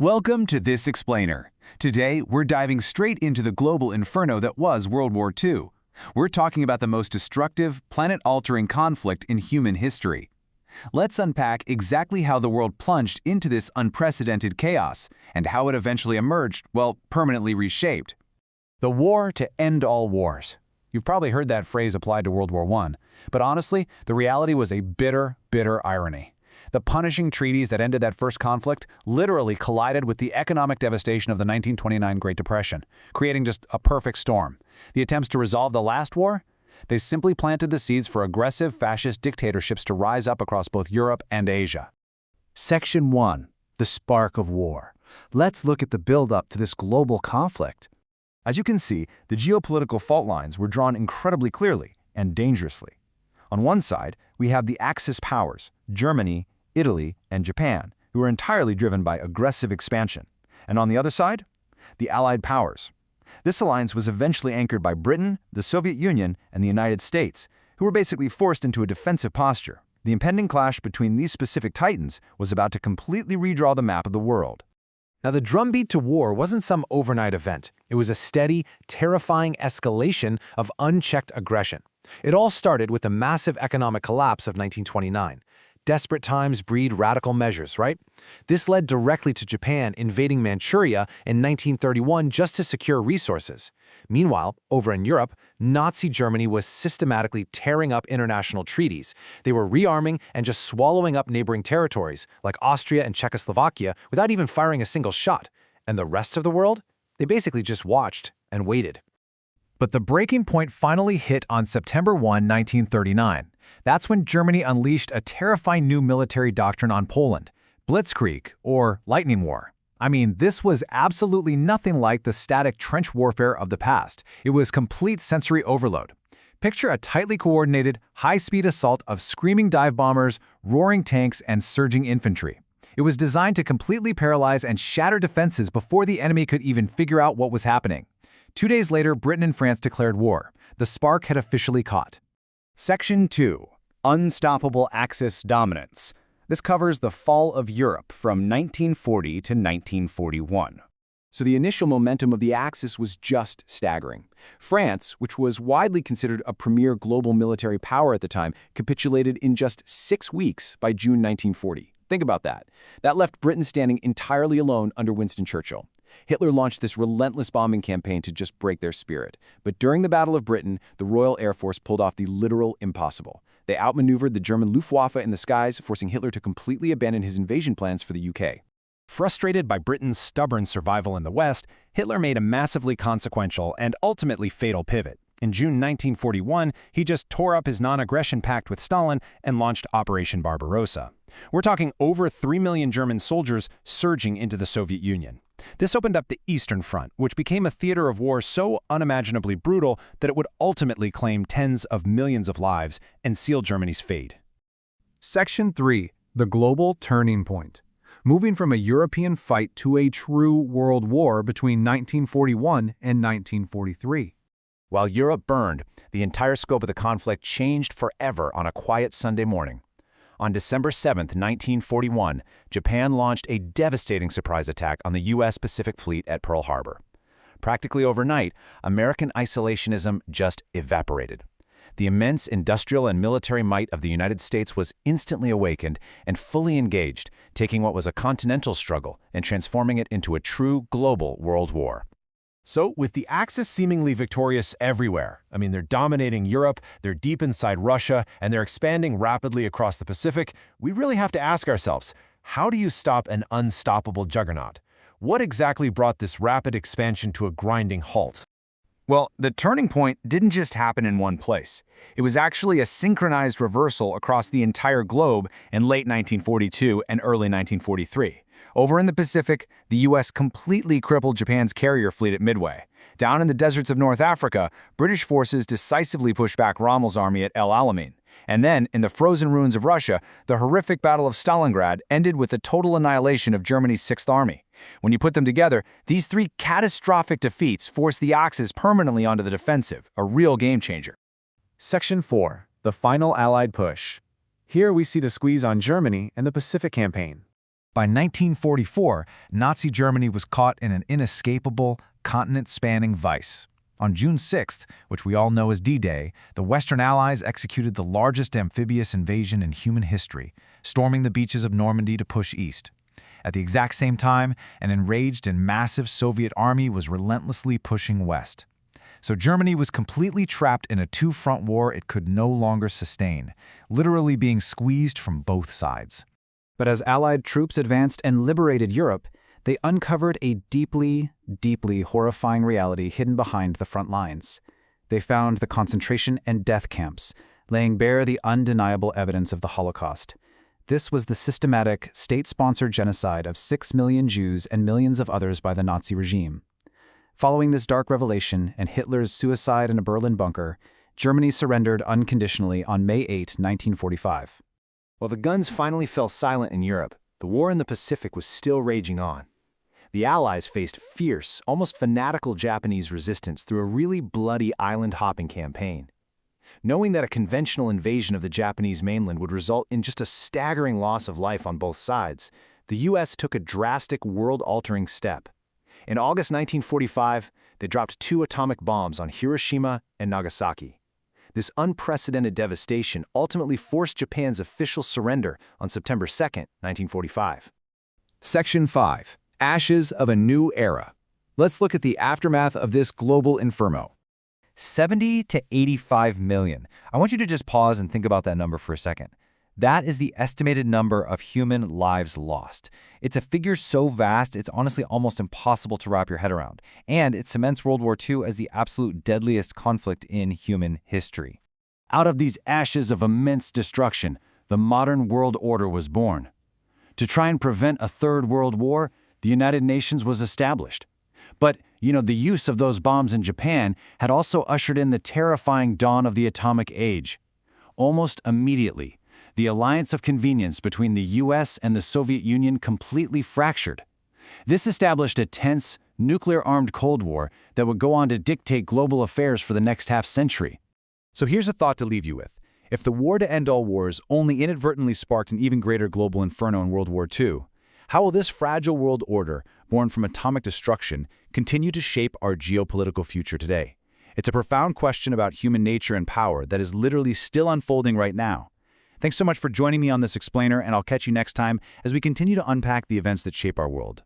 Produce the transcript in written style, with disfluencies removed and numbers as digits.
Welcome to This Explainer. Today, we're diving straight into the global inferno that was World War II. We're talking about the most destructive, planet-altering conflict in human history. Let's unpack exactly how the world plunged into this unprecedented chaos and how it eventually emerged, well, permanently reshaped. The war to end all wars. You've probably heard that phrase applied to World War I, but honestly, the reality was a bitter, bitter irony. The punishing treaties that ended that first conflict literally collided with the economic devastation of the 1929 Great Depression, creating just a perfect storm. The attempts to resolve the last war? They simply planted the seeds for aggressive fascist dictatorships to rise up across both Europe and Asia. Section 1. The Spark of War. Let's look at the build-up to this global conflict. As you can see, the geopolitical fault lines were drawn incredibly clearly and dangerously. On one side, we have the Axis powers, Germany, Italy, and Japan, who are entirely driven by aggressive expansion. And on the other side, the Allied powers. This alliance was eventually anchored by Britain, the Soviet Union, and the United States, who were basically forced into a defensive posture. The impending clash between these specific titans was about to completely redraw the map of the world. Now, the drumbeat to war wasn't some overnight event. It was a steady, terrifying escalation of unchecked aggression. It all started with the massive economic collapse of 1929. Desperate times breed radical measures, right? This led directly to Japan invading Manchuria in 1931 just to secure resources. Meanwhile, over in Europe, Nazi Germany was systematically tearing up international treaties. They were rearming and just swallowing up neighboring territories, like Austria and Czechoslovakia, without even firing a single shot. And the rest of the world? They basically just watched and waited. But the breaking point finally hit on September 1, 1939. That's when Germany unleashed a terrifying new military doctrine on Poland, Blitzkrieg, or Lightning War. I mean, this was absolutely nothing like the static trench warfare of the past. It was complete sensory overload. Picture a tightly coordinated, high-speed assault of screaming dive bombers, roaring tanks, and surging infantry. It was designed to completely paralyze and shatter defenses before the enemy could even figure out what was happening. 2 days later, Britain and France declared war. The spark had officially caught. Section 2. Unstoppable Axis Dominance. This covers the fall of Europe from 1940 to 1941. So the initial momentum of the Axis was just staggering. France, which was widely considered a premier global military power at the time, capitulated in just 6 weeks by June 1940. Think about that. That left Britain standing entirely alone under Winston Churchill. Hitler launched this relentless bombing campaign to just break their spirit. But during the Battle of Britain, the Royal Air Force pulled off the literal impossible. They outmaneuvered the German Luftwaffe in the skies, forcing Hitler to completely abandon his invasion plans for the UK. Frustrated by Britain's stubborn survival in the West, Hitler made a massively consequential and ultimately fatal pivot. In June 1941, he just tore up his non-aggression pact with Stalin and launched Operation Barbarossa. We're talking over 3 million German soldiers surging into the Soviet Union. This opened up the Eastern Front, which became a theater of war so unimaginably brutal that it would ultimately claim tens of millions of lives and seal Germany's fate. Section 3. The Global Turning Point. Moving from a European fight to a true world war between 1941 and 1943. While Europe burned, the entire scope of the conflict changed forever on a quiet Sunday morning. On December 7, 1941, Japan launched a devastating surprise attack on the U.S. Pacific Fleet at Pearl Harbor. Practically overnight, American isolationism just evaporated. The immense industrial and military might of the United States was instantly awakened and fully engaged, taking what was a continental struggle and transforming it into a true global world war. So, with the Axis seemingly victorious everywhere, they're dominating Europe, they're deep inside Russia, and they're expanding rapidly across the Pacific, we really have to ask ourselves, how do you stop an unstoppable juggernaut? What exactly brought this rapid expansion to a grinding halt? Well, the turning point didn't just happen in one place. It was actually a synchronized reversal across the entire globe in late 1942 and early 1943. Over in the Pacific, the U.S. completely crippled Japan's carrier fleet at Midway. Down in the deserts of North Africa, British forces decisively pushed back Rommel's army at El Alamein. And then, in the frozen ruins of Russia, the horrific Battle of Stalingrad ended with the total annihilation of Germany's Sixth Army. When you put them together, these three catastrophic defeats forced the Axis permanently onto the defensive, a real game-changer. Section 4. The Final Allied Push. Here we see the squeeze on Germany and the Pacific Campaign. By 1944, Nazi Germany was caught in an inescapable, continent-spanning vice. On June 6th, which we all know as D-Day, the Western Allies executed the largest amphibious invasion in human history, storming the beaches of Normandy to push east. At the exact same time, an enraged and massive Soviet army was relentlessly pushing west. So Germany was completely trapped in a two-front war it could no longer sustain, literally being squeezed from both sides. But as Allied troops advanced and liberated Europe, they uncovered a deeply, deeply horrifying reality hidden behind the front lines. They found the concentration and death camps, laying bare the undeniable evidence of the Holocaust. This was the systematic, state-sponsored genocide of 6 million Jews and millions of others by the Nazi regime. Following this dark revelation and Hitler's suicide in a Berlin bunker, Germany surrendered unconditionally on May 8, 1945. While the guns finally fell silent in Europe, the war in the Pacific was still raging on. The Allies faced fierce, almost fanatical Japanese resistance through a really bloody island-hopping campaign. Knowing that a conventional invasion of the Japanese mainland would result in just a staggering loss of life on both sides, the U.S. took a drastic, world-altering step. In August 1945, they dropped 2 atomic bombs on Hiroshima and Nagasaki. This unprecedented devastation ultimately forced Japan's official surrender on September 2, 1945. Section 5. Ashes of a New Era. Let's look at the aftermath of this global inferno. 70 to 85 million. I want you to just pause and think about that number for a second. That is the estimated number of human lives lost. It's a figure so vast, it's honestly almost impossible to wrap your head around. And it cements World War II as the absolute deadliest conflict in human history. Out of these ashes of immense destruction, the modern world order was born. To try and prevent a third world war, the United Nations was established. But, the use of those bombs in Japan had also ushered in the terrifying dawn of the atomic age. Almost immediately, the alliance of convenience between the US and the Soviet Union completely fractured. This established a tense, nuclear-armed Cold War that would go on to dictate global affairs for the next half-century. So here's a thought to leave you with. If the war to end all wars only inadvertently sparked an even greater global inferno in World War II, how will this fragile world order, born from atomic destruction, continue to shape our geopolitical future today? It's a profound question about human nature and power that is literally still unfolding right now. Thanks so much for joining me on this explainer, and I'll catch you next time as we continue to unpack the events that shape our world.